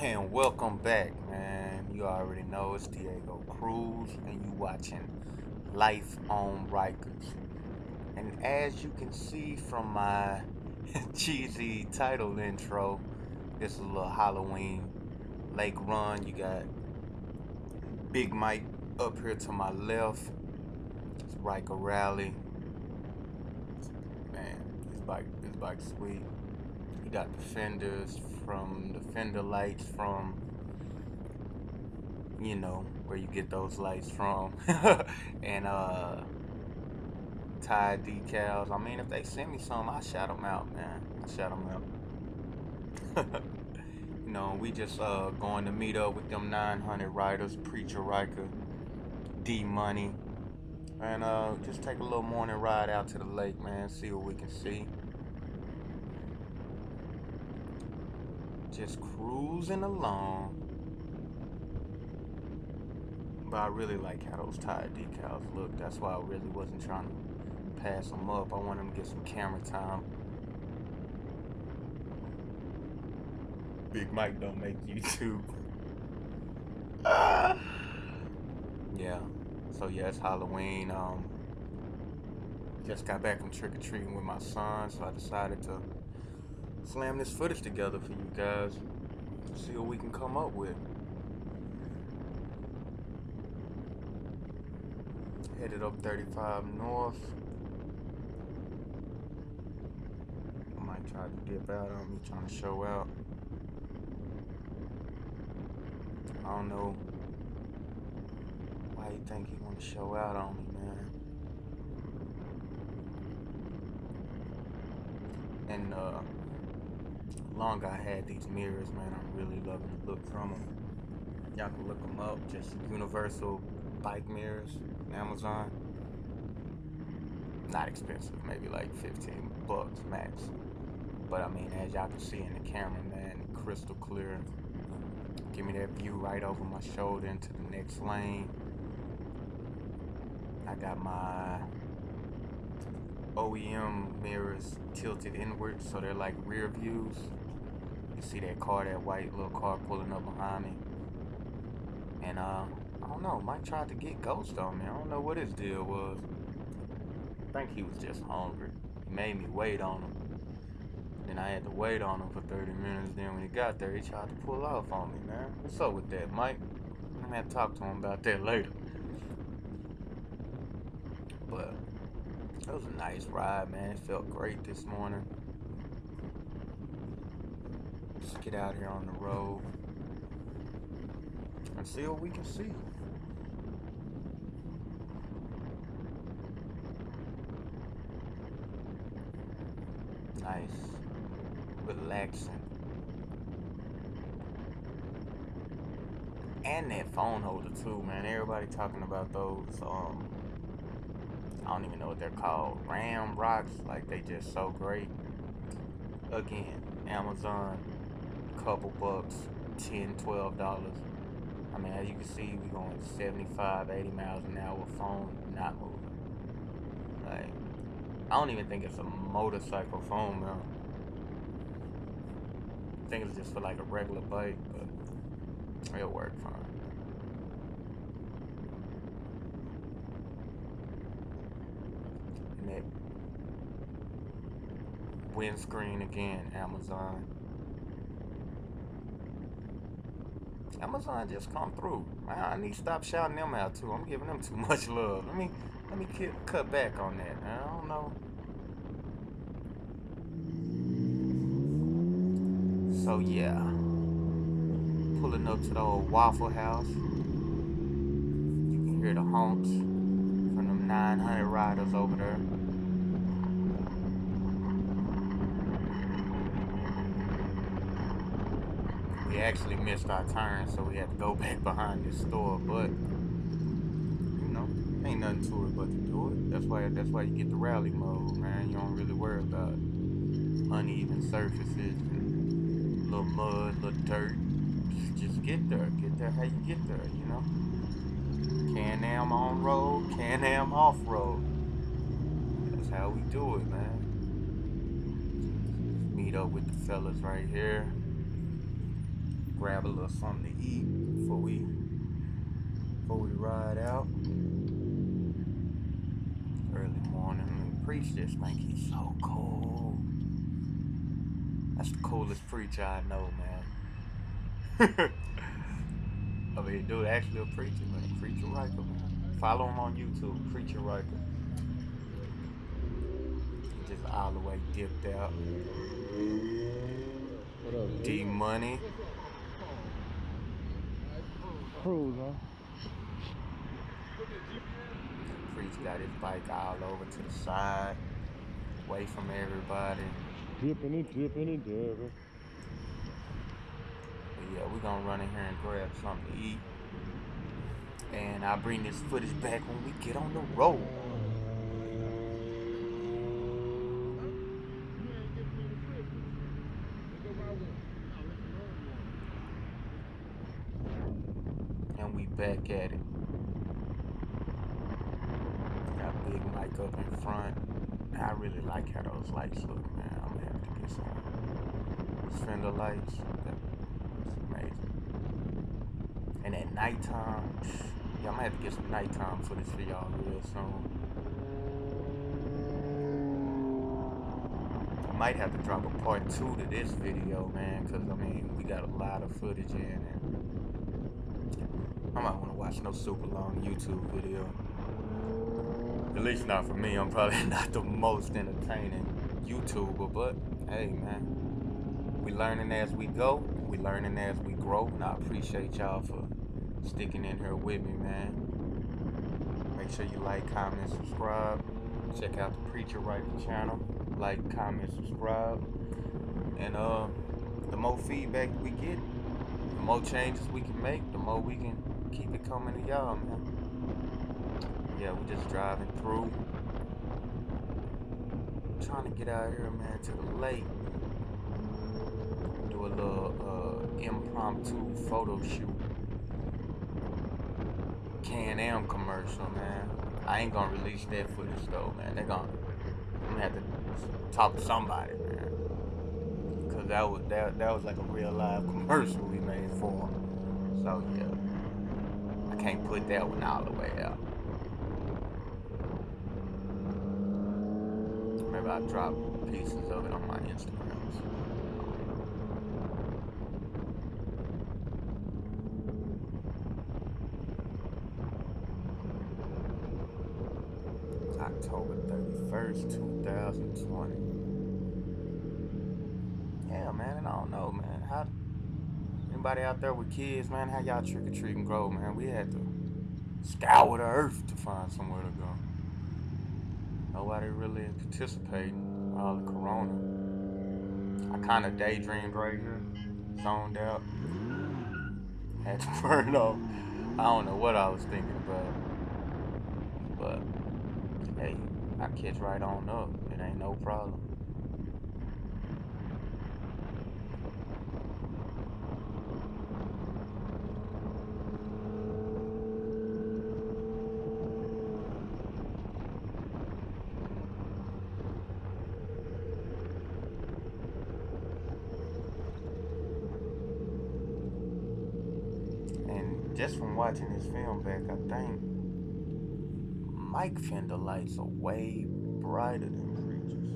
And welcome back, man. You already know it's Diego Cruz, and you watching Life on Rikers. And as you can see from my cheesy title intro, this is a little Halloween lake run. You got Big Mike up here to my left. It's Ryker Rally. Man, his bike's sweet. He got the fenders from the fender lights from where you get those lights from. And tire decals. I mean, if they send me some, I shout them out, man. I shout them out. We just going to meet up with them 900 riders, Preacher Ryker, D Money, and just take a little morning ride out to the lake, man. See what we can see. Just cruising along. But I really like how those tire decals look. That's why I really wasn't trying to pass them up. I want them to get some camera time. Big Mike don't make YouTube. Yeah. So yeah, it's Halloween. Just got back from trick-or-treating with my son, so I decided to slam this footage together for you guys. See what we can come up with. Headed up 35 north. I might try to dip out on me, trying to show out. I don't know why you think he want to show out on me, man. And longer I had these mirrors, man, I'm really loving the look from them. Y'all can look them up, just universal bike mirrors on Amazon. Not expensive, maybe like 15 bucks max. But I mean, as y'all can see in the camera, man, crystal clear. Give me that view right over my shoulder into the next lane. I got my OEM mirrors tilted inward, so they're like rear views. You see that car, that white little car pulling up behind me. And I don't know, Mike tried to get Ghost on me. I don't know what his deal was. I think he was just hungry. He made me wait on him. Then I had to wait on him for 30 minutes. Then when he got there, he tried to pull off on me, man. What's up with that, Mike? I'm gonna have to talk to him about that later. But it was a nice ride, man. It felt great this morning. Just get out here on the road and see what we can see. Nice. Relaxing. And that phone holder too, man. Everybody talking about those I don't even know what they're called. RAM rocks, like they just so great. Again, Amazon, couple bucks, $10, $12. I mean, as you can see, we going 75, 80 miles an hour, phone not moving. Like, I don't even think it's a motorcycle phone, man. I think it's just for like a regular bike, but it'll work fine. And that windscreen again, Amazon. Amazon just come through. I need to stop shouting them out too. I'm giving them too much love. Let me cut back on that. I don't know. So yeah, pulling up to the old Waffle House. You can hear the honks from them 900 riders over there. We actually missed our turn, so we had to go back behind this store. But ain't nothing to it but to do it. That's why you get the rally mode, man. You don't really worry about uneven surfaces, little mud, little dirt. Just get there. Get there how you get there, Canam on road, Canam off road. That's how we do it, man. Meet up with the fellas right here. grab a little something to eat before we ride out. Early morning. Preach this, man. He's so cool. That's the coolest preacher I know, man. I mean, dude, actually a preacher, man. Preacher Ryker, man. Follow him on YouTube, Preacher Ryker. He just all the way dipped out. What up, D Money. Cruz, huh? Preach got his bike all over to the side, away from everybody. Dipping and dipping and dipping. But yeah, we're gonna run in here and grab something to eat. And I'll bring this footage back when we get on the road. And we back at it. Got Big Mike up in front. I really like how those lights look, man. I'm gonna have to get some fender lights. That's amazing. And at nighttime, yeah, I'm gonna have to get some nighttime footage for y'all real soon. I might have to drop a part 2 to this video, man, because I mean, we got a lot of footage in it. I might want to watch no super long YouTube video. At least not for me. I'm probably not the most entertaining YouTuber, but hey, man, we learning as we go. We learning as we grow, and I appreciate y'all for sticking in here with me, man. Make sure you like, comment, subscribe. Check out the Preacher Ryker channel. Like, comment, subscribe. And the more feedback we get, the more changes we can make, the more we can keep it coming to y'all, man. Yeah, we're just driving through. Trying to get out here, man, to the lake. Do a little impromptu photo shoot. Canam commercial, man. I ain't gonna release that footage though, man. I'm gonna have to talk to somebody, man. Cause that was like a real live commercial we made for them. So yeah, I can't put that one all the way out. Maybe I'll drop pieces of it on my Instagrams. October 31st, 2020. Yeah, man, and I don't know, man. How anybody out there with kids, man, how y'all trick-or-treat and grow, man? We had to scour the earth to find somewhere to go. Nobody really participating. All the corona. I kind of daydreamed right here, zoned out, had to burn off. I don't know what I was thinking about, but hey, I catch right on up. It ain't no problem. And just from watching this film back, I think Mike fender lights are way brighter than Preacher's.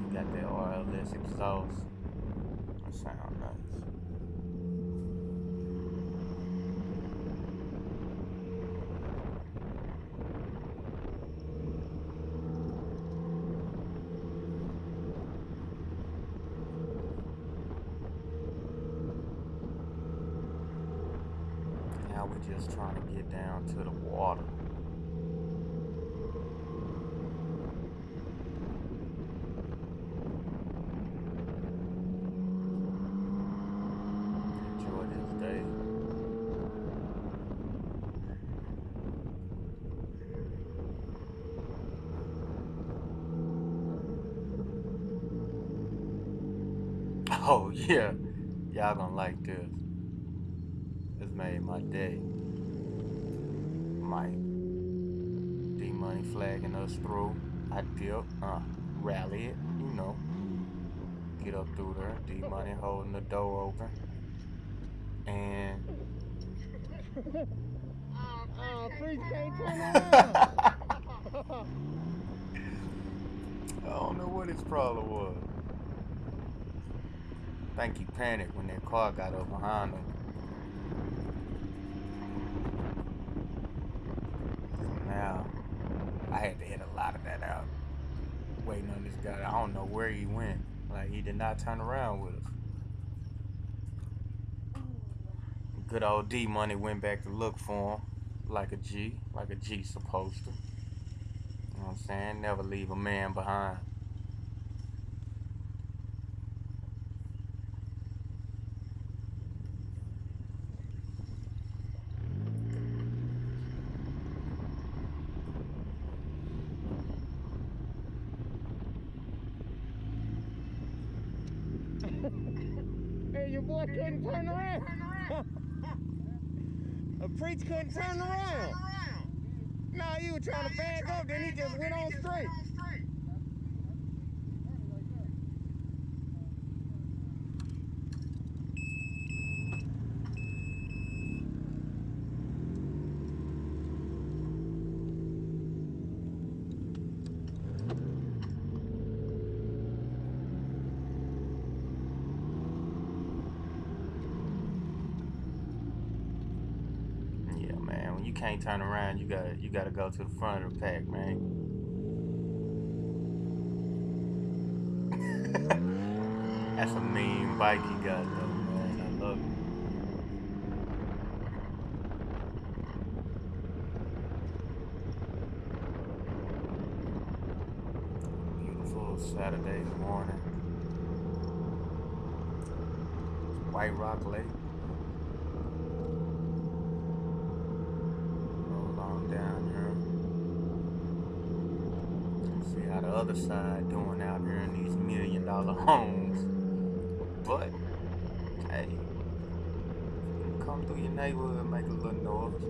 You got that RLS exhaust. That sound nice. Now we're just trying to get down to the water. Enjoy this day. Oh yeah, y'all gonna like this. This made my day. Mike D Money flagging us through. I dip, rally it, you know. Get up through there. D-Money holding the door open. And Cruz can't turn I around. don't know what his problem was. I think he panicked when that car got up behind him. Now, I had to hit a lot of that out. Waiting on this guy. I don't know where he went. Like, he did not turn around with us. Good old D-Money went back to look for him like a G supposed to. You know what I'm saying? Never leave a man behind. Hey, your boy couldn't turn around. A preach couldn't turn around. Nah, you were trying to back up, then he just went on straight. Yeah, man. When you can't turn around, you gotta go to the front of the pack, man. That's a mean bike he got though, man. I love it. Beautiful Saturday morning. White Rock Lake. Roll on down here. See how the other side doing out here in these $1 million homes. But hey, you come through your neighborhood and make a little noise.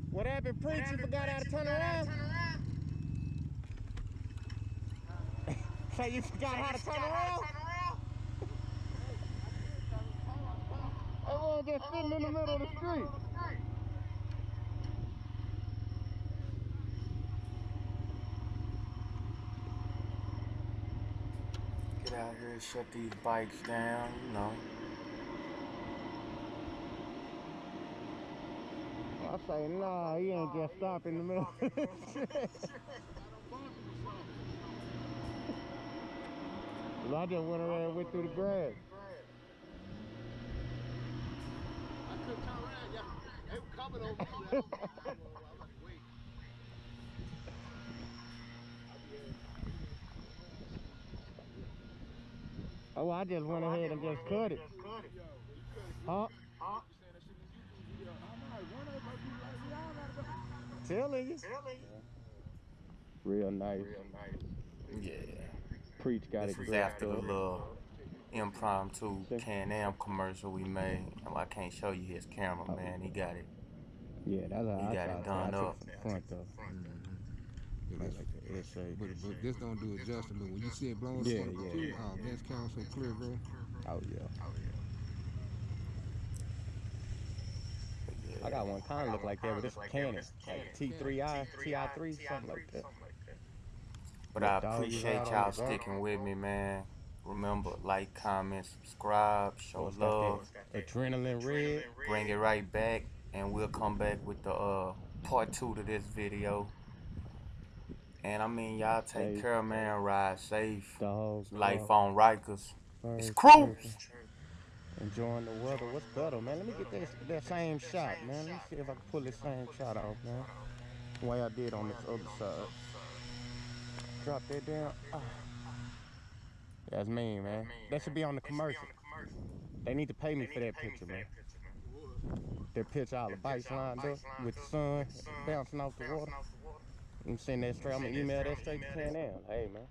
What happened, preach? You forgot how to turn around? Say you forgot how to turn around? Everyone just sitting in the middle of the street. Get out here and shut these bikes down, you know. I say, nah, he ain't just stop in the middle of the street. I just went around and went through the grass. I couldn't turn around, y'all. They were coming over me. I'm like, wait. Oh, I just went ahead and just cut it. Huh? Telling you. Real nice. Yeah. Preach got This it was dressed after the up. little impromptu Canam commercial we made. And I can't show you his camera, man. He got it. Yeah, that's how He I got saw it it. done I took up. it from the front though. Like the essay. But this don't do it justice. But when you see it blown up Yeah, on the computer, yeah. Vince Count so clear, bro. Oh yeah. Yeah. I got one kind of look like that, but it's a Canam, like T3i, Ti3, something like that. But I That dog was appreciate out on the y'all bump. sticking with me, man. Remember, like, comment, subscribe, show Oh, it's got that love. adrenaline red. Bring it right back, and we'll come back with the part 2 to this video. And I mean, y'all take Safe. care, man. Ride safe. Dog Life walk. on Rikers. It's First person. Cruz. Enjoying the weather. What's better, man? Let me get that same shot, man. Let me see if I can pull this same shot off, man. way I did on this other side. Drop that down. That's mean, man. That should be on the commercial. They need to pay me for that picture, man. That picture, all the bikes lined up with the sun bouncing off the water. I'm sending that straight. I'm gonna email that straight to Canam. Hey, man.